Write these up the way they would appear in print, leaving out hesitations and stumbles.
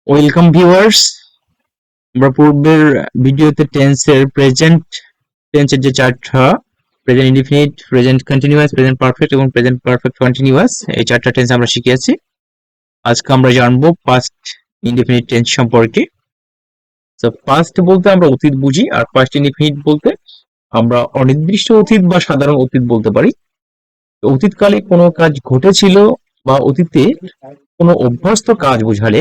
Welcome viewers, আমরা পূর্বের ভিডিওতে প্রেজেন্ট টেন্সের যে চারটা present indefinite, present continuous, present perfect এবং প্রেজেন্ট পারফেক্ট কন্টিনিউয়াস এই চারটা টেন্স আমরা শিখেছি। আজকে আমরা জানবো পাস্ট ইনডিফিনিট টেন্স সম্পর্কে। তো পাস্ট বলতে আমরা অতীত বুঝি, আর পাস্ট ইনডিফিনিট বলতে আমরা অনির্দিষ্ট অতীত বা সাধারণ অতীত বলতে পারি। অতীতকালে কোনো কাজ ঘটেছিল বা অতীতে কোনো অভ্যস্ত কাজ বোঝালে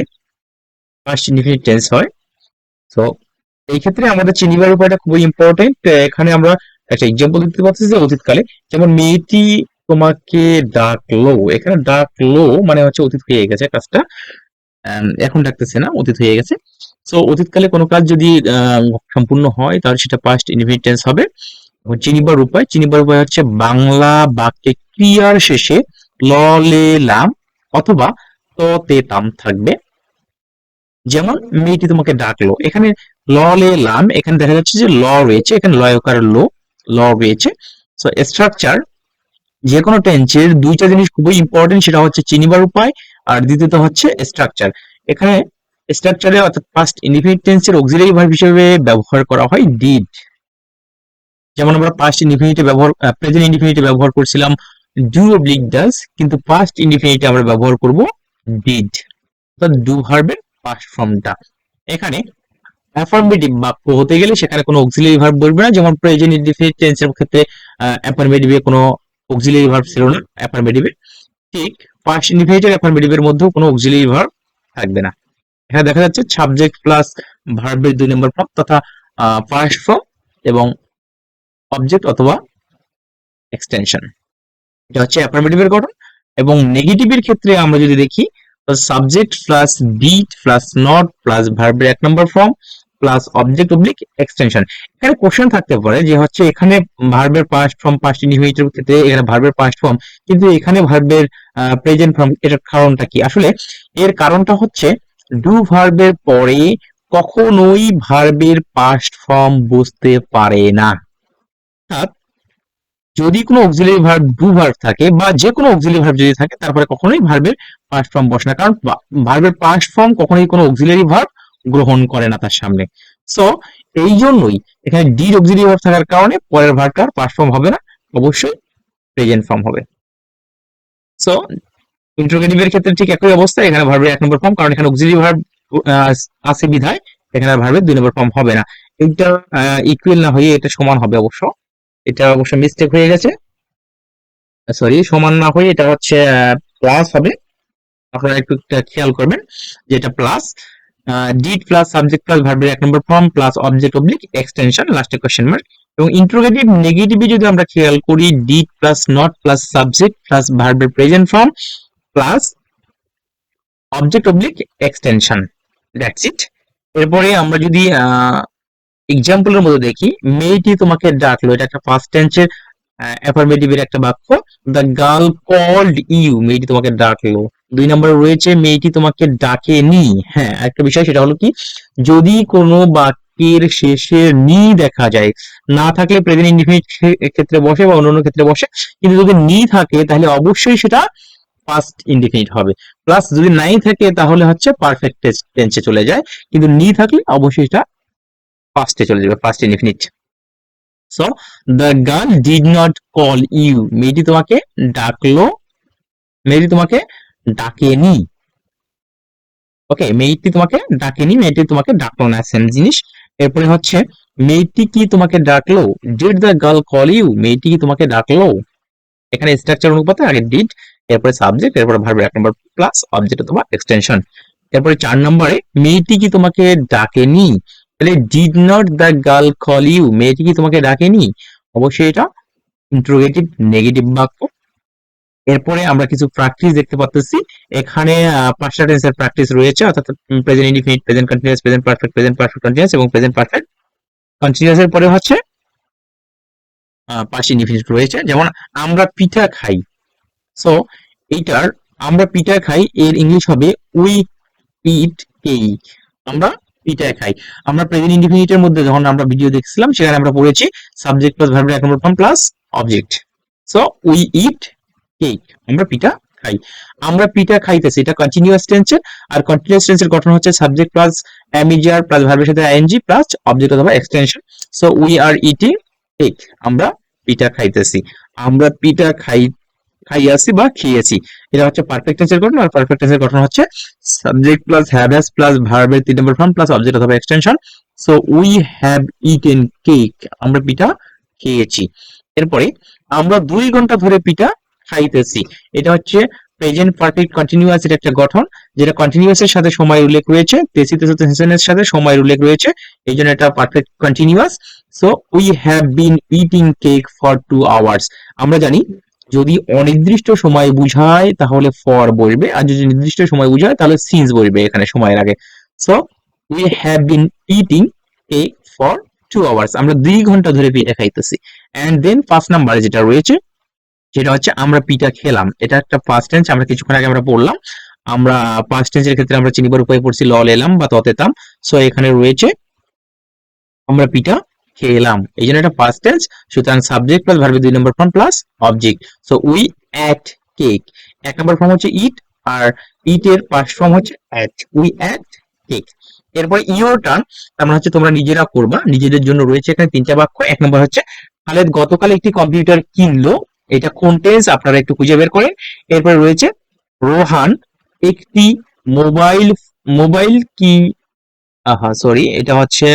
পাস্ট ইনডিফিনিট টেন্স হয়। তো এই ক্ষেত্রে আমাদের চিনিবার উপায়টা খুবই ইম্পর্টেন্ট। এখানে আমরা একটা এক্সাম্পল দিতে পারছি যে অতীতকালে, যেমন মেয়েটি তোমাকে ডাকলো, এখানে ডাকলো মানে হচ্ছে অতীত হয়ে গেছে কাজটা, এখন ডাকতেছে না, অতীত হয়ে গেছে। সো অতীতকালে কোনো কাজ যদি সম্পূর্ণ হয় তাহলে সেটা পাস্ট ইনডিফিনিট টেন্স হবে। চিনিবার উপায় হচ্ছে বাংলা বাক্যে ক্রিয়ার শেষে ল লে লাম অথবা ত তে তাম থাকবে। যেমন মেয়েটি তোমাকে ডাকলো, এখানে ল লে লাম, এখানে দেখা যাচ্ছে যে ল রয়েছে, এখানে লয়কার ল রয়েছে। সো স্ট্রাকচার যে কোনো টেন্সের দুইটা জিনিস খুবই ইম্পর্টেন্ট, সেটা হচ্ছে চিনিবার উপায় আর দ্বিতীয়ত হচ্ছে স্ট্রাকচার। এখানে স্ট্রাকচারে অর্থাৎ পাস্ট ইনডিফিনিট টেন্সের অক্সিলারি ভার্ব হিসেবে ব্যবহার করা হয় ডিড। যেমন আমরা পাস্ট ইনডিফিনিটে প্রেজেন্ট ইনডিফিনিটে ব্যবহার করছিলাম ডু অবলিক ডাজ, কিন্তু পাস্ট ইনডিফিনিটে আমরা ব্যবহার করব ডিড, অর্থাৎ ডু ভার্বের পাস্ট ফর্মটা। এখানে অ্যাফার্মেটিভ বাক্য হতে গেলে সেখানে কোনো অক্সিলারি ভার্ব বলবে না, যেমন প্রেজেন্ট ইনডিফিনিট টেন্সের ক্ষেত্রে অ্যাফার্মেটিভে কোনো অক্সিলারি ভার্ব ছিল না অ্যাফার্মেটিভে, ঠিক পাস্ট ইনডিফিনিটের অ্যাফার্মেটিভের মধ্যেও কোনো অক্সিলারি ভার্ব থাকবে না। এখানে দেখা যাচ্ছে সাবজেক্ট প্লাস ভার্বের 2 নম্বর ফর্ম তথা ফার্স্ট ফর্ম এবং অবজেক্ট অথবা এক্সটেনশন, এটা হচ্ছে অ্যাফার্মেটিভের গঠন। এবং নেগেটিভের ক্ষেত্রে আমরা যদি দেখি, subject plus did plus not plus ভার্বের 1 number form plus object oblique extension. এখানে কোশ্চেন থাকতে পারে যে হচ্ছে এখানে ভার্বের পাস্ট ফর্ম পাস্ট ইনডিফিনিটের ক্ষেত্রে এখানে ভার্বের পাস্ট ফর্ম, কিন্তু এখানে ভার্বের প্রেজেন্ট ফর্ম, এটার কারণটা কি? আসলে এর কারণটা হচ্ছে ডু ভার্বের পরে কখনোই ভার্বের পাস্ট ফর্ম বসতে পারে না। অর্থাৎ যদি কোনো অক্সিলারি ভার্ব ডু ভার্ব থাকে বা যে কোনো অক্সিলারি ভার্ব যদি থাকে, তারপরে কখনোই ভার্বের পাস্ট ফর্ম বসে না, কারণ ভার্বের পাস্ট ফর্ম কখনোই কোনো অক্সিলারি ভার্ব গ্রহণ করে না তার সামনে। সো এই জন্যই এখানে ডিড অক্সিলারি ভার্ব থাকার কারণে পরের ভার্বটার পাস্ট ফর্ম হবে না, অবশ্যই প্রেজেন্ট ফর্ম হবে। সো ইন্টারোগেটিভের ক্ষেত্রে ঠিক একই অবস্থা, এখানে ভার্বের 1 নম্বর ফর্ম, কারণ এখানে অক্সিলারি ভার্ব আছে বিধায় এখানে ভার্বের 2 নম্বর ফর্ম হবে না। এটা ইকুয়াল না হয়ে এটা সমান হবে অবশ্য, এটা অবশ্য মিস্টেক হয়ে গেছে, সরি সমান না হয়ে এটা হচ্ছে প্লাস হবে। আপনারা একটু খেয়াল করবেন যে এটা plus, did plus subject plus ভার্বের 1 number form plus object oblique extension লাস্টে কোশ্চেন মার্ক। এবং ইন্টারোগেটিভ নেগেটিভে যদি আমরা খেয়াল করি, did plus not plus subject plus ভার্বের present form plus object oblique extension, that's it. এরপরে আমরা যদি এক্সাম্পলের মধ্যে দেখি, মেয়েটি তোমাকে ডাকলো, এটা একটা ফার্স্ট টেন্সের অ্যাফার্মেটিভের একটা বাক্য। দ্য গার্ল কল্ড ইউ, মেয়েটি তোমাকে ডাকলো। 2 নম্বরে রয়েছে মেয়েটি তোমাকে ডাকেনি। হ্যাঁ, একটা বিষয় সেটা হলো কি, যদি কোনো বাক্যের শেষে নি দেখা যায়, না থাকলে প্রেজেন্ট ইনডিফিনিট ক্ষেত্রে বসে বা অন্যান্য ক্ষেত্রে বসে, কিন্তু যদি নি থাকে তাহলে অবশ্যই সেটা পাস্ট ইনডিফিনিট হবে। প্লাস যদি নাই থাকে তাহলে হচ্ছে পারফেক্ট টেন্সে চলে যায়, কিন্তু নি থাকলে অবশ্যই এটা পাস্টে চলে যাবে, past indefinite. So the girl did not call you, মেয়েটি তোমাকে ডাকলো, মেয়েটি তোমাকে ডাকেনি। ওকে, মেয়েটি তোমাকে ডাকেনি, মেয়েটি তোমাকে ডাকলো না, সেম জিনিস। এরপরে হচ্ছে মেয়েটি কি তোমাকে ডাকলো, did the girl call you, মেয়েটি কি তোমাকে ডাকলো। এখানে স্ট্রাকচার অনুপাতে আগে ডিড, এরপরে সাবজেক্ট, এরপরে ভার্বের 1 নম্বর প্লাস অবজেক্ট অথবা এক্সটেনশন। এরপরে 4 নম্বরে মেয়েটি কি তোমাকে ডাকেনি, তাহলে did not the girl call you, মেয়েটি কি তোমাকে ডাকেনি, অবশ্যই এটা ইন্টারোগেটিভ নেগেটিভ বাক্য। এরপরে আমরা কিছু প্র্যাকটিস দেখতে পাচ্ছি, এখানে 5টা টেন্সের প্র্যাকটিস রয়েছে, অর্থাৎ present indefinite, present continuous, present perfect continuous এবং প্রেজেন্ট পারফেক্ট কন্টিনিউয়াস এর পরে হচ্ছে পাস্ট ইনডিফিনিট রয়েছে। যেমন আমরা পিঠা খাই, সো এইটার আমরা পিঠা খাই এর ইংলিশ হবে উই ইট কেক, আমরা পিঠা খাই। আমরা প্রেজেন্ট ইনডিফিনিটের মধ্যে যখন আমরা ভিডিও দেখছিলাম সেখানে আমরা পড়েছি সাবজেক্ট প্লাস ভার্বের 1 number form plus object. So we eat cake, আমরা পিঠা খাই। আমরা পিঠা খাইতেছি, এটা কন্টিনিউয়াস টেন্সের। আর কন্টিনিউয়াস টেন্সের গঠন হচ্ছে সাবজেক্ট প্লাস এমিজার প্লাস ভার্বের সাথে আইএনজি প্লাস অবজেক্ট অথবা extension. So we are eating cake, আমরা পিঠা খাইতেছি, আমরা পিঠা খাইয়াছি বা খেয়েছি। এটা হচ্ছে পারফেক্ট টেন্সের গঠন। আর পারফেক্ট টেন্সের গঠন হচ্ছে subject plus have has plus ভার্বের 3 নম্বর ফর্ম প্লাস অবজেক্ট অথবা extension. So we have eaten cake, আমরা পিঠা খেয়েছি। এরপরে আমরা 2 ঘন্টা ধরে পিঠা খাইতেছি, এটা হচ্ছে প্রেজেন্ট পারফেক্ট কন্টিনিউয়াস এর একটা গঠন, যেটা কন্টিনিউয়াস এর সাথে সময় উল্লেখ রয়েছে, তেসিতেস টেন্সের সাথে সময়ের উল্লেখ রয়েছে, এই জন্য এটা perfect continuous. So we have been eating cake for 2 hours. আমরা জানি যদি অনির্দিষ্ট সময় বুঝায় তাহলে ফর বলবে, আর যদি নির্দিষ্ট সময় বুঝায় তাহলে সিন্স বলবে এখানে সময়ের আগে। So we have been eating cake for 2 hours, আমরা 2 ঘন্টা ধরে পিঠা খাইতেছি। এন্ড দেন 5 নম্বরে যেটা রয়েছে সেটা হচ্ছে আমরা পিঠা খেলাম, এটা একটা পাস্ট টেন্স, আমরা কিছুক্ষণ আগে আমরা পড়লাম। আমরা পাস্ট টেন্সের ক্ষেত্রে আমরা চিনিবার উপায় পড়ছি ল লেলাম বা ততেতাম। সো এখানে রয়েছে আমরা পিঠা খেলাম, এই জন্য এটা পাস্ট টেন্স। সুতরাং সাবজেক্ট প্লাস ভার্বের 2 number form plus object. So we ate cake, 1 number form হচ্ছে ইট, আর ইট এর পাস্ট ফর্ম হচ্ছে অ্যাট, উই অ্যাট কেক। এরপর ইওর টার্ন, তার মানে হচ্ছে তোমরা নিজেরা করবা, নিজেদের জন্য রয়েছে এখানে 3টা বাক্য। 1 নম্বর হচ্ছে খালেদ গতকাল একটি কম্পিউটার কিনলো, এটা কোন টেন্স আপনারা একটু খুঁজে বের করেন। এরপরে রয়েছে রোহান একটি মোবাইল মোবাইল কি, আহা সরি, এটা হচ্ছে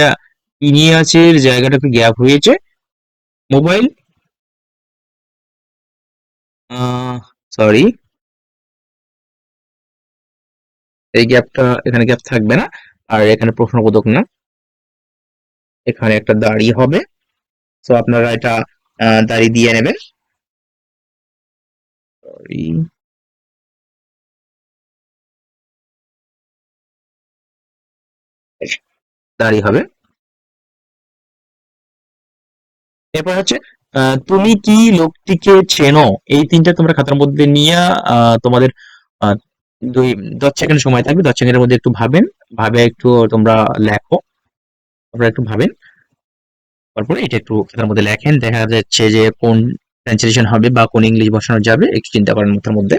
ইনিয়াসের জায়গাটা একটু গ্যাপ হয়েছে। মোবাইল, সরি, এই গ্যাপটা এখানে গ্যাপ থাকবে না, আর এখানে প্রশ্নবোধক না, এখানে একটা দাড়ি হবে। তো আপনারা এটা দাড়ি দিয়ে নেবেন, সরি, দাড়ি হবে। এরপর হচ্ছে তুমি কি লোকটিকে চেনো, এই 3টা তোমরা খাতার মধ্যে নিয়ে তোমাদের আহ, 10 সেকেন্ড সময় থাকবে, 10 সেকেন্ডের মধ্যে একটু ভাবেন, ভাবে একটু তোমরা লেখো, তোমরা একটু ভাবেন, তারপরে এটা একটু খাতার মধ্যে লেখেন, দেখা যাচ্ছে যে কোন ট্রান্সলেশন হবে বা কোন ইংলিশ বসানো যাবে, একটু চিন্তা করেন মাথার মধ্যে।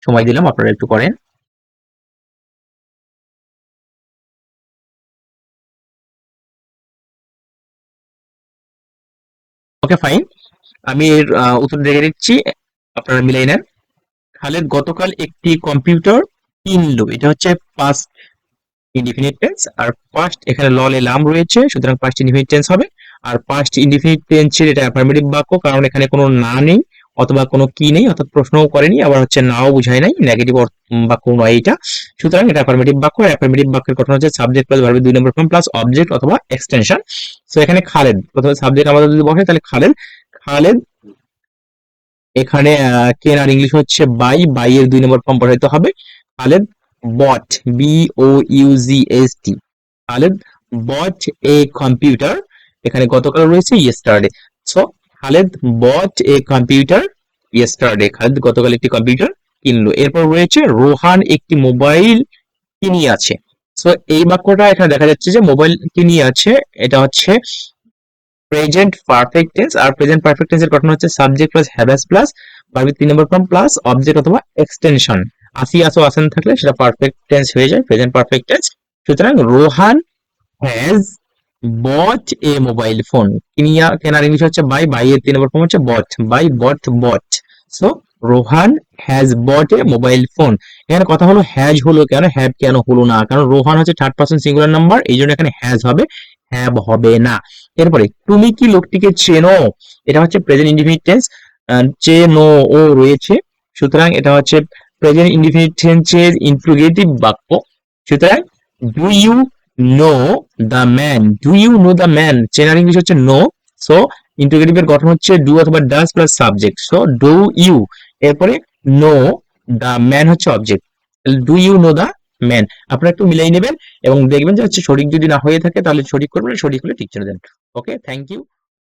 সময় দিলাম, আপনারা একটু করেন। ওকে ফাইন, আমি এর উত্তর দেখে দিচ্ছি, আপনারা মিলাই নেন। খালেদ গতকাল একটি কম্পিউটার কিনলো, এটা হচ্ছে পাস্ট ইনডিফিনিট টেন্স। আর পাস্ট এখানে ললে লাম রয়েছে, সুতরাং পাস্ট ইনডিফিনিট টেন্স হবে। আর পাস্ট ইনডিফিনিট টেন্সের এটা অ্যাফার্মেটিভ বাক্য, কারণ এখানে কোনো না নেই অথবা কোনো কি নেই, অর্থাৎ প্রশ্নও করেনি, আবার হচ্ছে নাও বুঝায় নাই, নেগেটিভ বাক্য নয় এটা। সুতরাং এটা অ্যাফার্মেটিভ বাক্য। অ্যাফার্মেটিভ বাক্যের গঠন হচ্ছে সাবজেক্ট প্লাস ভার্বের 2 নম্বর ফর্ম প্লাস অবজেক্ট অথবা এক্সটেনশন। সো এখানে খালেদ, প্রথমে সাবজেক্ট আমাদের যদি বসে তাহলে খালেদ, খালেদ এখানে কেনার ইংলিশ হচ্ছে বাই, বাই এর 2 নম্বর ফর্ম বসাইতে হবে। Khaled bought, B O U G S T, Khaled bought a computer, এখানে গতকাল রয়েছে yesterday. So Khaled bought a computer yesterday, Khaled গতকাল একটি কম্পিউটার কিনলো। এরপর রয়েছে রোহান একটি মোবাইল কিনিয়াছে। সো এই বাক্যটা এখানে দেখা যাচ্ছে যে মোবাইল কিনিয়াছে, এটা হচ্ছে প্রেজেন্ট পারফেক্ট টেন্স। আর প্রেজেন্ট পারফেক্ট টেন্সের গঠন হচ্ছে সাবজেক্ট প্লাস হ্যাভ প্লাস ভার্বের 3 নম্বর ফর্ম প্লাস অবজেক্ট অথবা এক্সটেনশন। আসি আসো আসেন থাকলে সেটা পারফেক্ট টেন্স হয়ে যায়, প্রেজেন্ট পারফেক্ট টেন্স। সুতরাং Rohan has bought a mobile phone, কেনার ইংলিশ হচ্ছে বাই, বাই এর 3 নম্বর ফর্ম হচ্ছে bought, buy bought bought. So Rohan has bought a mobile phone. এখানে কথা হলো হ্যাজ হলো কেন, হ্যাভ কেন হলো না, কারণ রোহান হচ্ছে থার্ড পারসন সিঙ্গুলার নাম্বার, এই জন্য এখানে হ্যাজ হবে, হ্যাভ হবে না। এরপরে তুমি কি লোকটিকে চেনো, এটা হচ্ছে প্রেজেন্ট ইনডিফিনিট টেন্স, চেনো ও রয়েছে, সুতরাং এটা হচ্ছে প্রেজেন্ট ইনডিফিনিট টেন্সের ইন্ট্রোগেটিভ বাক্য। সুতরাং do you know the man, do you know the man, চেনার ইংলিশ হচ্ছে নো। সো ইন্টিগ্রেটিভ এর গঠন হচ্ছে ডু অথবা does plus subject. So do you, এরপরে নো দ্য ম্যান হচ্ছে object, do you know the man. আপনারা একটু মিলাই নেবেন এবং দেখবেন যে হচ্ছে সঠিক যদি না হয়ে থাকে তাহলে সঠিক করবেন, সঠিক হলে ঠিক করে দেন। ওকে, থ্যাংক ইউ।